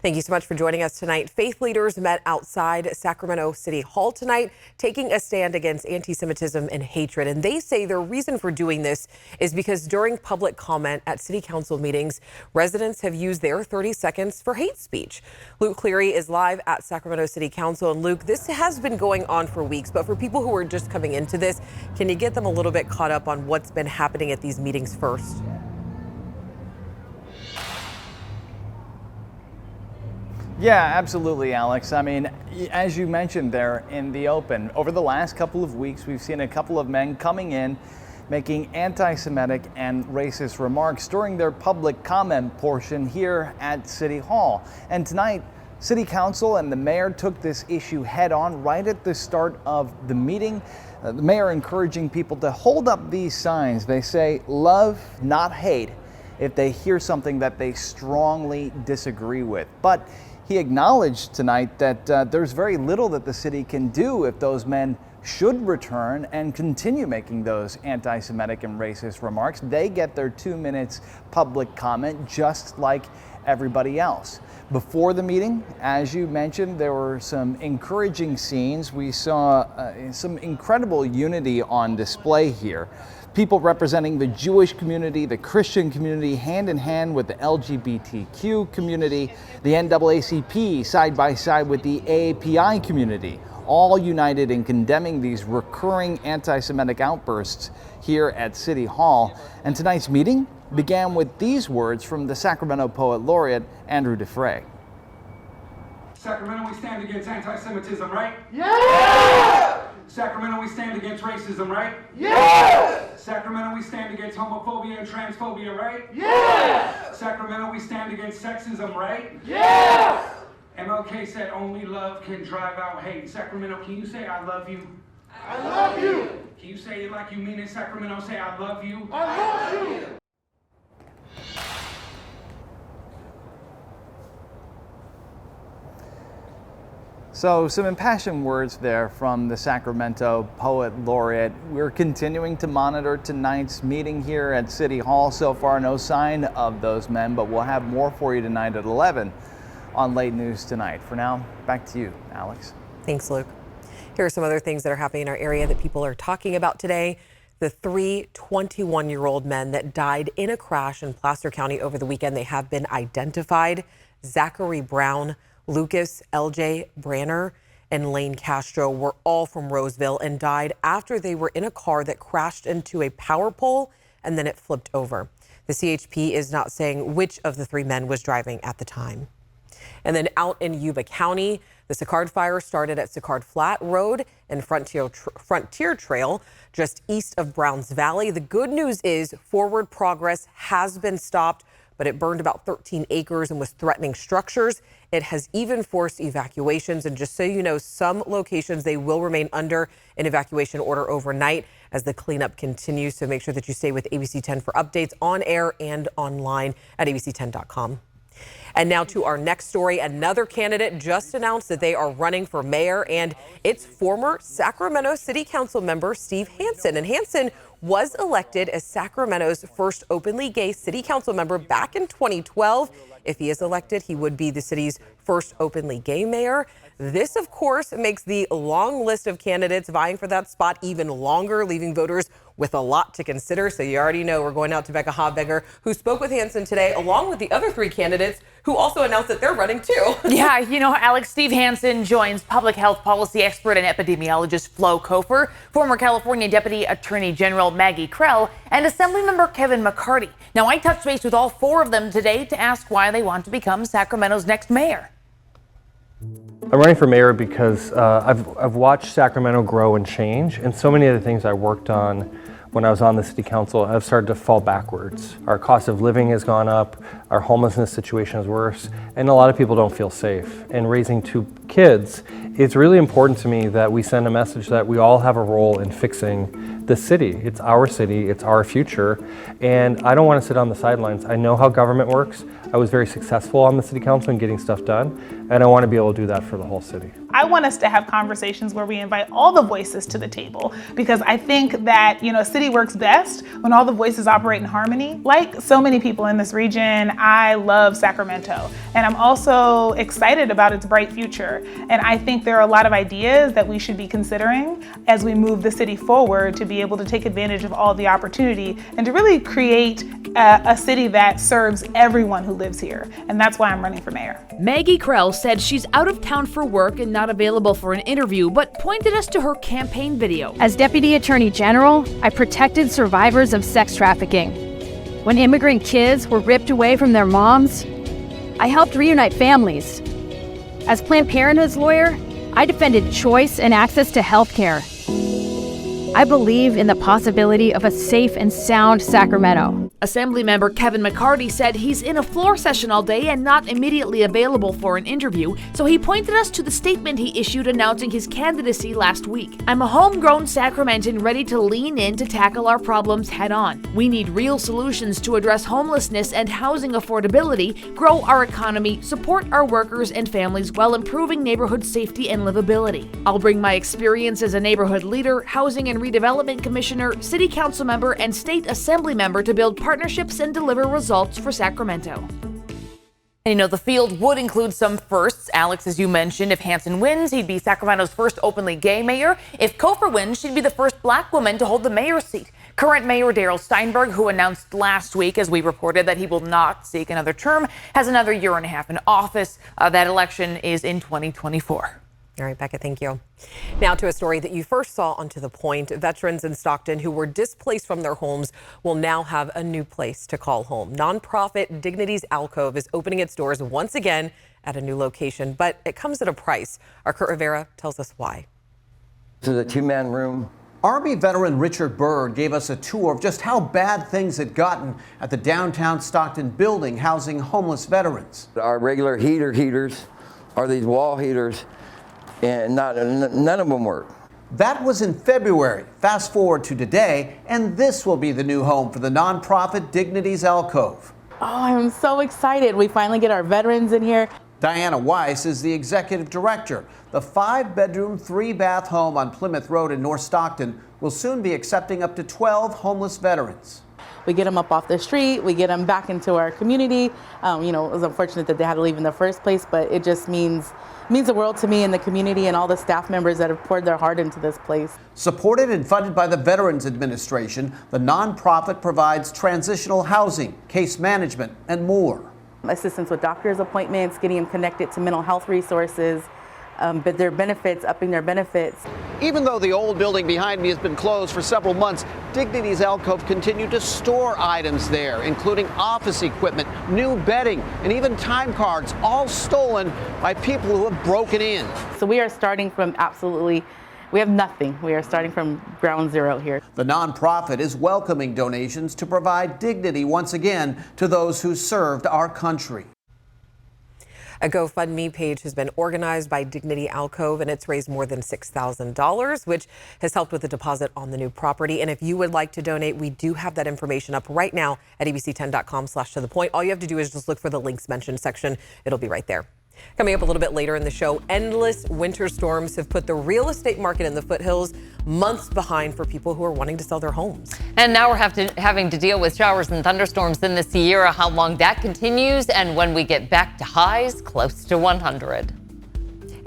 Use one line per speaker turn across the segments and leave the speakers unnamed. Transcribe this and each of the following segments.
Thank you so much for joining us tonight. Faith leaders met outside Sacramento City Hall tonight, taking a stand against anti-Semitism and hatred. And they say their reason for doing this is because during public comment at city council meetings, residents have used their 30 seconds for hate speech. Luke Cleary is live at Sacramento City Council. And Luke, this has been going on for weeks, but for people who are just coming into this, can you get them a little bit caught up on what's been happening at these meetings first?
Yeah, absolutely, Alex. I mean, as you mentioned there in the open, over the last couple of weeks, we've seen a couple of men coming in, making anti-Semitic and racist remarks during their public comment portion here at City Hall. And tonight, City Council and the mayor took this issue head on right at the start of the meeting. The mayor encouraging people to hold up these signs. They say, "Love, not hate," if they hear something that they strongly disagree with. But he acknowledged tonight that there's very little that the city can do if those men should return and continue making those anti-Semitic and racist remarks. They get their 2 minutes public comment just like everybody else. Before the meeting, as you mentioned, there were some encouraging scenes. We saw some incredible unity on display here. People representing the Jewish community, the Christian community, hand in hand with the LGBTQ community, the NAACP side by side with the AAPI community, all united in condemning these recurring anti-Semitic outbursts here at City Hall. And tonight's meeting began with these words from the Sacramento Poet Laureate, Andrew DeFrey.
Sacramento, we stand against anti-Semitism, right?
Yeah!
Sacramento, we stand against racism, right?
Yeah!
Sacramento, we stand against homophobia and transphobia, right?
Yeah!
Sacramento, we stand against sexism, right?
Yeah!
MLK said only love can drive out hate. Sacramento, can you say I love you?
I love you!
Can you say it like you mean it? Sacramento, say I love you?
I love you!
So some impassioned words there from the Sacramento Poet Laureate. We're continuing to monitor tonight's meeting here at City Hall. So far, no sign of those men, but we'll have more for you tonight at 11 on Late News Tonight. For now, back to you, Alex.
Thanks, Luke. Here are some other things that are happening in our area that people are talking about today. The 3 21-year-old men that died in a crash in Placer County over the weekend, they have been identified. Zachary Brown, Lucas L.J. Branner, and Lane Castro were all from Roseville and died after they were in a car that crashed into a power pole and then it flipped over. The CHP is not saying which of the 3 men was driving at the time. And then out in Yuba County, the Sicard fire started at Sicard Flat Road and Frontier Trail, just east of Browns Valley. The good news is forward progress has been stopped, but it burned about 13 acres and was threatening structures. It has even forced evacuations. And just so you know, some locations, they will remain under an evacuation order overnight as the cleanup continues. So make sure that you stay with ABC 10 for updates on air and online at abc10.com. And now to our next story. Another candidate just announced that they are running for mayor, and it's former Sacramento City Council member Steve Hansen. And Hansen was elected as Sacramento's first openly gay city council member back in 2012. If he is elected, he would be the city's first openly gay mayor. This, of course, makes the long list of candidates vying for that spot even longer, leaving voters with a lot to consider. So you already know we're going out to Becca Habegger, who spoke with Hansen today, along with the other 3 candidates who also announced that they're running too.
Yeah, you know, Alex, Steve Hansen joins public health policy expert and epidemiologist Flo Kofer, former California Deputy Attorney General Maggie Krell, and Assemblymember Kevin McCarty. Now, I touched base with all 4 of them today to ask why they want to become Sacramento's next mayor.
I'm running for mayor because I've watched Sacramento grow and change, and so many of the things I worked on when I was on the city council have started to fall backwards. Our cost of living has gone up, our homelessness situation is worse, and a lot of people don't feel safe. And raising 2 kids, it's really important to me that we send a message that we all have a role in fixing the city. It's our city, it's our future, and I don't want to sit on the sidelines. I know how government works. I was very successful on the city council in getting stuff done, and I want to be able to do that for the whole city.
I want us to have conversations where we invite all the voices to the table, because I think that, a city works best when all the voices operate in harmony. Like so many people in this region, I love Sacramento, and I'm also excited about its bright future. And I think there are a lot of ideas that we should be considering as we move the city forward to be able to take advantage of all the opportunity and to really create a city that serves everyone who lives here. And that's why I'm running for mayor.
Maggie Krell said she's out of town for work and not available for an interview, but pointed us to her campaign video.
As Deputy Attorney General, I protected survivors of sex trafficking. When immigrant kids were ripped away from their moms, I helped reunite families. As Planned Parenthood's lawyer, I defended choice and access to health care. I believe in the possibility of a safe and sound Sacramento.
Assemblymember Kevin McCarty said he's in a floor session all day and not immediately available for an interview, so he pointed us to the statement he issued announcing his candidacy last week. I'm a homegrown Sacramentan ready to lean in to tackle our problems head on. We need real solutions to address homelessness and housing affordability, grow our economy, support our workers and families while improving neighborhood safety and livability. I'll bring my experience as a neighborhood leader, housing and redevelopment commissioner, city council member, and state assembly member to build partnerships and deliver results for Sacramento.
And the field would include some firsts. Alex, as you mentioned, if Hansen wins, he'd be Sacramento's first openly gay mayor. If Kofor wins, she'd be the first black woman to hold the mayor's seat. Current Mayor Darrell Steinberg, who announced last week, as we reported, that he will not seek another term, has another year and a half in office. That election is in 2024.
All right, Becca, thank you. Now to a story that you first saw on To The Point. Veterans in Stockton who were displaced from their homes will now have a new place to call home. Nonprofit Dignity's Alcove is opening its doors once again at a new location, but it comes at a price. Our Kurt Rivera tells us why.
This is a two-man room.
Army veteran Richard Bird gave us a tour of just how bad things had gotten at the downtown Stockton building housing homeless veterans.
Our regular heaters are these wall heaters, and none of them work.
That was in February. Fast forward to today, and this will be the new home for the nonprofit Dignity's Alcove.
Oh, I'm so excited. We finally get our veterans in here.
Diana Weiss is the executive director. The 5-bedroom, 3-bath home on Plymouth Road in North Stockton will soon be accepting up to 12 homeless veterans.
We get them up off the street, we get them back into our community. It was unfortunate that they had to leave in the first place, but it just means the world to me and the community and all the staff members that have poured their heart into this place.
Supported and funded by the Veterans Administration, the nonprofit provides transitional housing, case management, and more.
Assistance with doctor's appointments, getting them connected to mental health resources, but their benefits, upping their benefits.
Even though the old building behind me has been closed for several months, Dignity's Alcove continued to store items there, including office equipment, new bedding, and even time cards, all stolen by people who have broken in.
So we are starting from we have nothing. We are starting from ground zero here.
The nonprofit is welcoming donations to provide dignity once again to those who served our country.
A GoFundMe page has been organized by Dignity Alcove, and it's raised more than $6,000, which has helped with the deposit on the new property. And if you would like to donate, we do have that information up right now at abc10.com/tothepoint. All you have to do is just look for the links mentioned section. It'll be right there. Coming up a little bit later in the show, endless winter storms have put the real estate market in the foothills months behind for people who are wanting to sell their homes.
And now we're having to deal with showers and thunderstorms in the Sierra. How long that continues and when we get back to highs close to 100.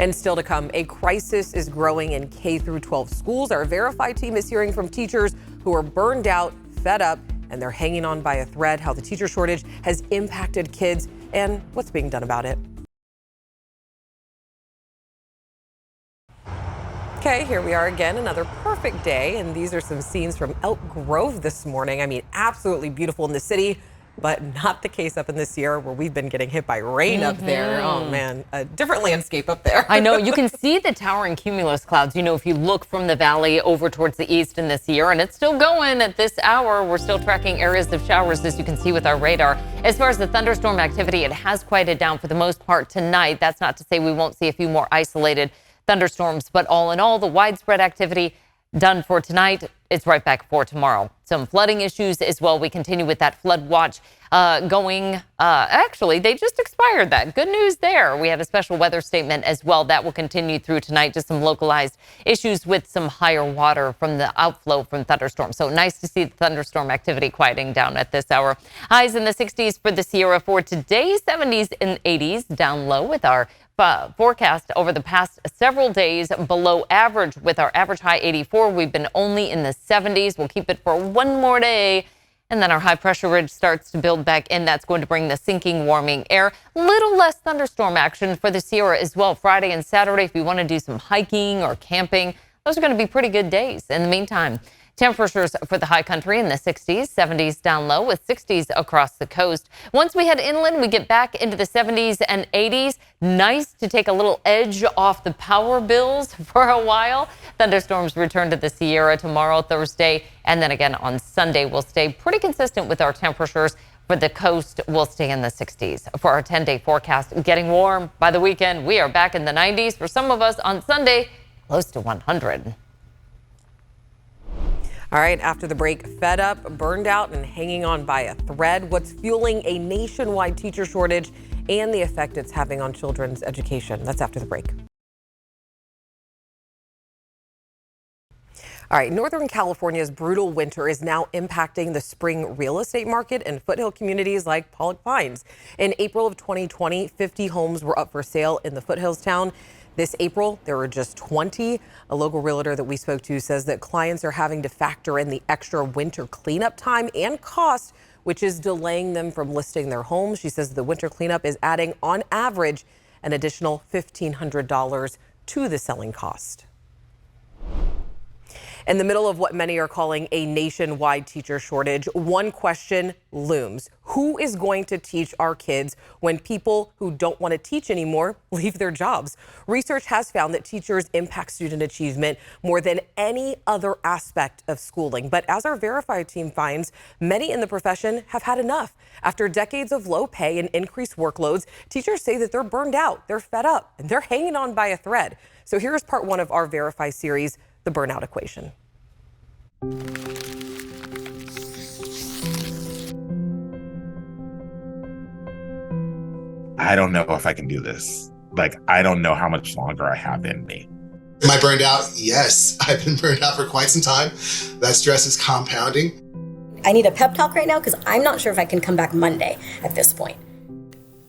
And still to come, a crisis is growing in K-12 schools. Our Verify team is hearing from teachers who are burned out, fed up, and they're hanging on by a thread, how the teacher shortage has impacted kids and what's being done about it. Okay, here we are again, another perfect day, and these are some scenes from Elk Grove this morning. I mean, absolutely beautiful in the city, but not the case up in the Sierra where we've been getting hit by rain up there. Oh man, a different landscape up there.
I know, you can see the towering cumulus clouds, if you look from the valley over towards the east in the Sierra, and it's still going at this hour. We're still tracking areas of showers, as you can see with our radar. As far as the thunderstorm activity, it has quieted down for the most part tonight. That's not to say we won't see a few more isolated thunderstorms, but all in all, the widespread activity done for tonight. it's right back for tomorrow. Some flooding issues as well. We continue with that flood watch actually, they just expired that. Good news there. We have a special weather statement as well. That will continue through tonight. Just some localized issues with some higher water from the outflow from thunderstorms. So nice to see the thunderstorm activity quieting down at this hour. Highs in the 60s for the Sierra for today, 70s and 80s. Down low with our forecast over the past several days below average with our average high 84. We've been only in the 70s. We'll keep it for one more day. And then our high pressure ridge starts to build back in. That's going to bring the sinking, warming air. Little less thunderstorm action for the Sierra as well. Friday and Saturday, if you want to do some hiking or camping, those are going to be pretty good days. In the meantime, temperatures for the high country in the 60s, 70s down low with 60s across the coast. Once we head inland, we get back into the 70s and 80s. Nice to take a little edge off the power bills for a while. Thunderstorms return to the Sierra tomorrow, Thursday, and then again on Sunday. We'll stay pretty consistent with our temperatures. For the coast, we'll stay in the 60s. For our 10-day forecast, getting warm by the weekend. We are back in the 90s. For some of us on Sunday, close to 100.
All right, after the break, fed up, burned out, and hanging on by a thread. What's fueling a nationwide teacher shortage and the effect it's having on children's education. That's after the break. All right, Northern California's brutal winter is now impacting the spring real estate market in foothill communities like Pollock Pines. In April of 2020, 50 homes were up for sale in the foothills town. This April, there were just 20. A local realtor that we spoke to says that clients are having to factor in the extra winter cleanup time and cost, which is delaying them from listing their homes. She says the winter cleanup is adding, on average, an additional $1,500 to the selling cost. In the middle of what many are calling a nationwide teacher shortage, one question looms. Who is going to teach our kids when people who don't want to teach anymore leave their jobs? Research has found that teachers impact student achievement more than any other aspect of schooling. But as our Verify team finds, many in the profession have had enough. After decades of low pay and increased workloads, teachers say that they're burned out, they're fed up, and they're hanging on by a thread. So here's part one of our Verify series, The Burnout Equation.
I don't know if I can do this. I don't know how much longer I have in me.
Am I burned out? Yes, I've been burned out for quite some time. That stress is compounding.
I need a pep talk right now because I'm not sure if I can come back Monday at this point.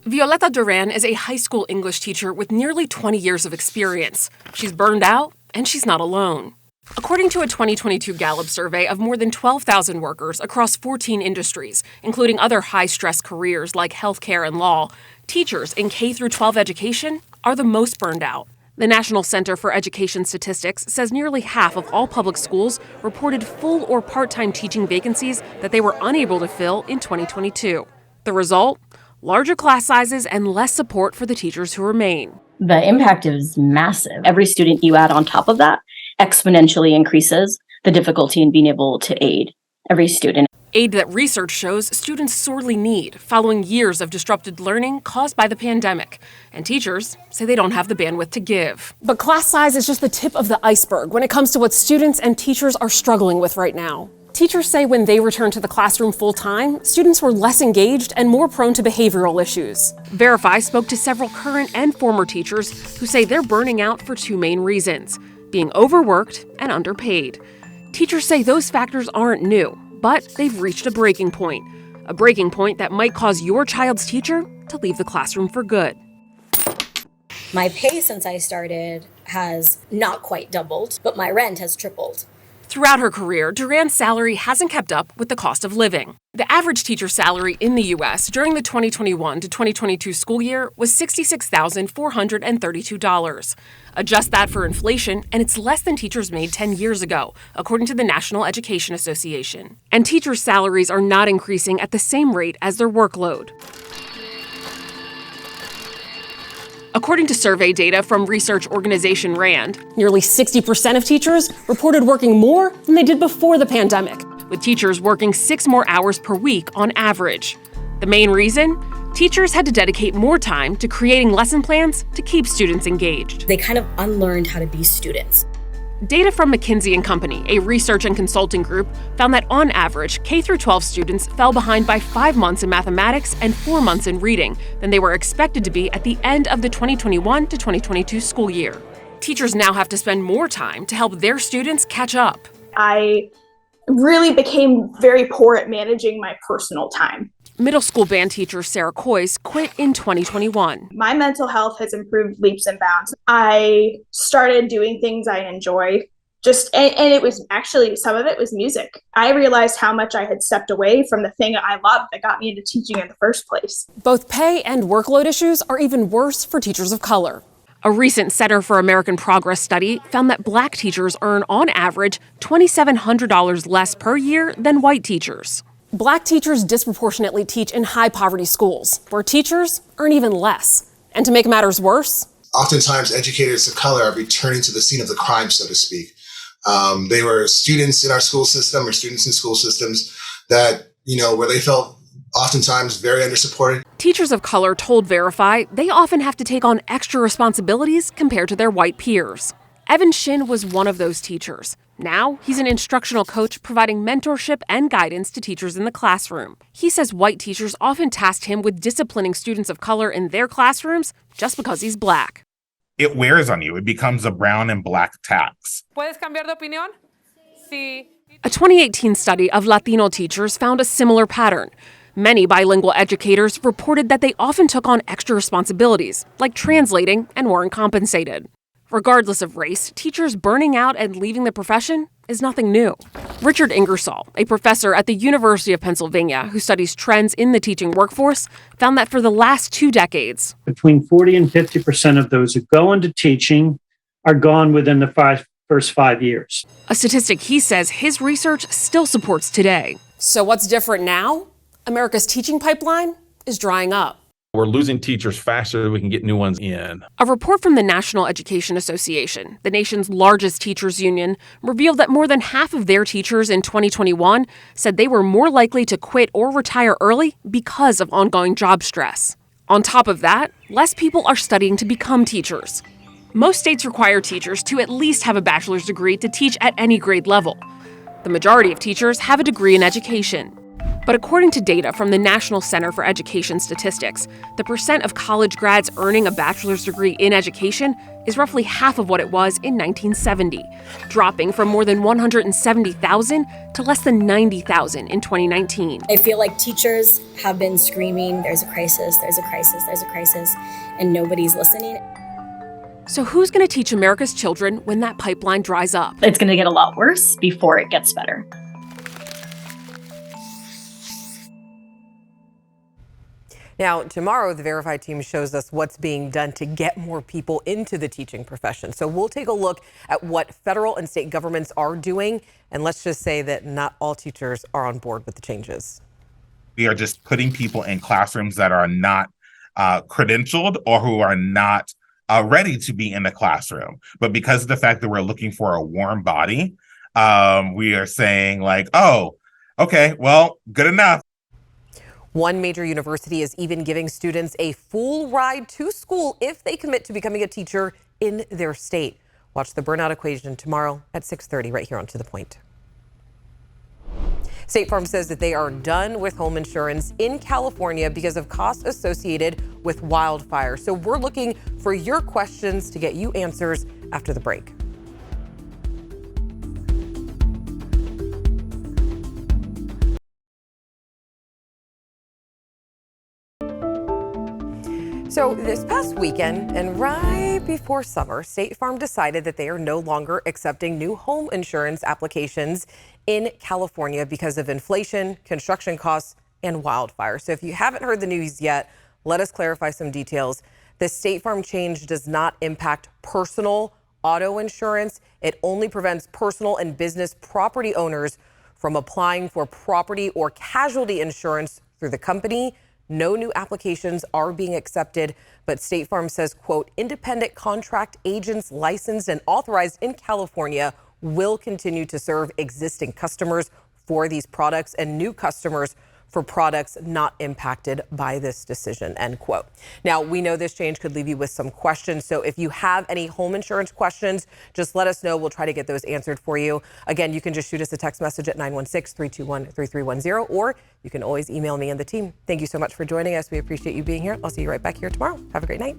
Violeta Duran is a high school English teacher with nearly 20 years of experience. She's burned out, and she's not alone. According to a 2022 Gallup survey of more than 12,000 workers across 14 industries, including other high-stress careers like healthcare and law, teachers in K-12 education are the most burned out. The National Center for Education Statistics says nearly half of all public schools reported full or part-time teaching vacancies that they were unable to fill in 2022. The result? Larger class sizes and less support for the teachers who remain.
The impact is massive. Every student you add on top of that exponentially increases the difficulty in being able to aid every student.
Aid that research shows students sorely need following years of disrupted learning caused by the pandemic. And teachers say they don't have the bandwidth to give. But class size is just the tip of the iceberg when it comes to what students and teachers are struggling with right now. Teachers say when they returned to the classroom full-time, students were less engaged and more prone to behavioral issues. Verify spoke to several current and former teachers who say they're burning out for two main reasons: being overworked and underpaid. Teachers say those factors aren't new, but they've reached a breaking point that might cause your child's teacher to leave the classroom for good.
My pay since I started has not quite doubled, but my rent has tripled.
Throughout her career, Duran's salary hasn't kept up with the cost of living. The average teacher salary in the U.S. during the 2021 to 2022 school year was $66,432. Adjust that for inflation, and it's less than teachers made 10 years ago, according to the National Education Association. And teachers' salaries are not increasing at the same rate as their workload. According to survey data from research organization RAND, nearly 60% of teachers reported working more than they did before the pandemic, with teachers working 6 more hours per week on average. The main reason? Teachers had to dedicate more time to creating lesson plans to keep students engaged.
They kind of unlearned how to be students.
Data from McKinsey & Company, a research and consulting group, found that on average, K-12 students fell behind by 5 months in mathematics and 4 months in reading than they were expected to be at the end of the 2021 to 2022 school year. Teachers now have to spend more time to help their students catch up.
I really became very poor at managing my personal time.
Middle school band teacher Sarah Coyce quit in 2021.
My mental health has improved leaps and bounds. I started doing things I enjoy. And it was actually, some of it was music. I realized how much I had stepped away from the thing I loved that got me into teaching in the first place.
Both pay and workload issues are even worse for teachers of color. A recent Center for American Progress study found that Black teachers earn, on average, $2,700 less per year than white teachers. Black teachers disproportionately teach in high-poverty schools, where teachers earn even less. And to make matters worse,
oftentimes educators of color are returning to the scene of the crime, so to speak. They were students in our school system or students in school systems that, where they felt oftentimes very undersupported.
Teachers of color told Verify they often have to take on extra responsibilities compared to their white peers. Evan Shin was one of those teachers. Now, he's an instructional coach providing mentorship and guidance to teachers in the classroom. He says white teachers often tasked him with disciplining students of color in their classrooms just because he's Black.
It wears on you. It becomes a brown and black tax.
¿Puedes cambiar de opinión? Sí.
A 2018 study of Latino teachers found a similar pattern. Many bilingual educators reported that they often took on extra responsibilities, like translating, and weren't compensated. Regardless of race, teachers burning out and leaving the profession is nothing new. Richard Ingersoll, a professor at the University of Pennsylvania who studies trends in the teaching workforce, found that for the last 2 decades,
between 40 and 50% of those who go into teaching are gone within the first 5 years.
A statistic he says his research still supports today. So what's different now? America's teaching pipeline is drying up.
We're losing teachers faster than we can get new ones in.
A report from the National Education Association, the nation's largest teachers union, revealed that more than half of their teachers in 2021 said they were more likely to quit or retire early because of ongoing job stress. On top of that, less people are studying to become teachers. Most states require teachers to at least have a bachelor's degree to teach at any grade level. The majority of teachers have a degree in education. But according to data from the National Center for Education Statistics, the percent of college grads earning a bachelor's degree in education is roughly half of what it was in 1970, dropping from more than 170,000 to less than 90,000 in 2019.
I feel like teachers have been screaming, there's a crisis, there's a crisis, there's a crisis, and nobody's listening.
So who's going to teach America's children when that pipeline dries up?
It's going to get a lot worse before it gets better.
Now, tomorrow, the Verify team shows us what's being done to get more people into the teaching profession. So we'll take a look at what federal and state governments are doing. And let's just say that not all teachers are on board with the changes.
We are just putting people in classrooms that are not credentialed or who are not ready to be in the classroom. But because of the fact that we're looking for a warm body, we are saying like, oh, okay, well, good enough.
One major university is even giving students a full ride to school if they commit to becoming a teacher in their state. Watch the Burnout Equation tomorrow at 6:30 right here on To The Point. State Farm says that they are done with home insurance in California because of costs associated with wildfire. So we're looking for your questions to get you answers after the break. So this past weekend and right before summer, State Farm decided that they are no longer accepting new home insurance applications in California because of inflation, construction costs, and wildfire. So if you haven't heard the news yet, let us clarify some details. The State Farm change does not impact personal auto insurance. It only prevents personal and business property owners from applying for property or casualty insurance through the company. No new applications are being accepted, but State Farm says, quote, independent contract agents licensed and authorized in California will continue to serve existing customers for these products, and new customers for products not impacted by this decision, end quote. Now, we know this change could leave you with some questions. So if you have any home insurance questions, just let us know. We'll try to get those answered for you. Again, you can just shoot us a text message at 916-321-3310, or you can always email me and the team. Thank you so much for joining us. We appreciate you being here. I'll see you right back here tomorrow. Have a great night.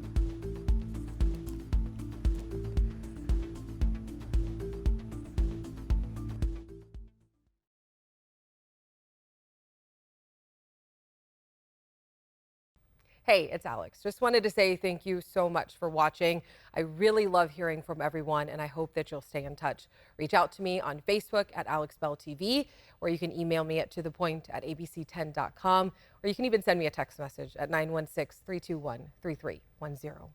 Hey, it's Alex. Just wanted to say thank you so much for watching. I really love hearing from everyone, and I hope that you'll stay in touch. Reach out to me on Facebook at AlexBellTV, or you can email me at tothepoint@abc10.com, or you can even send me a text message at 916-321-3310.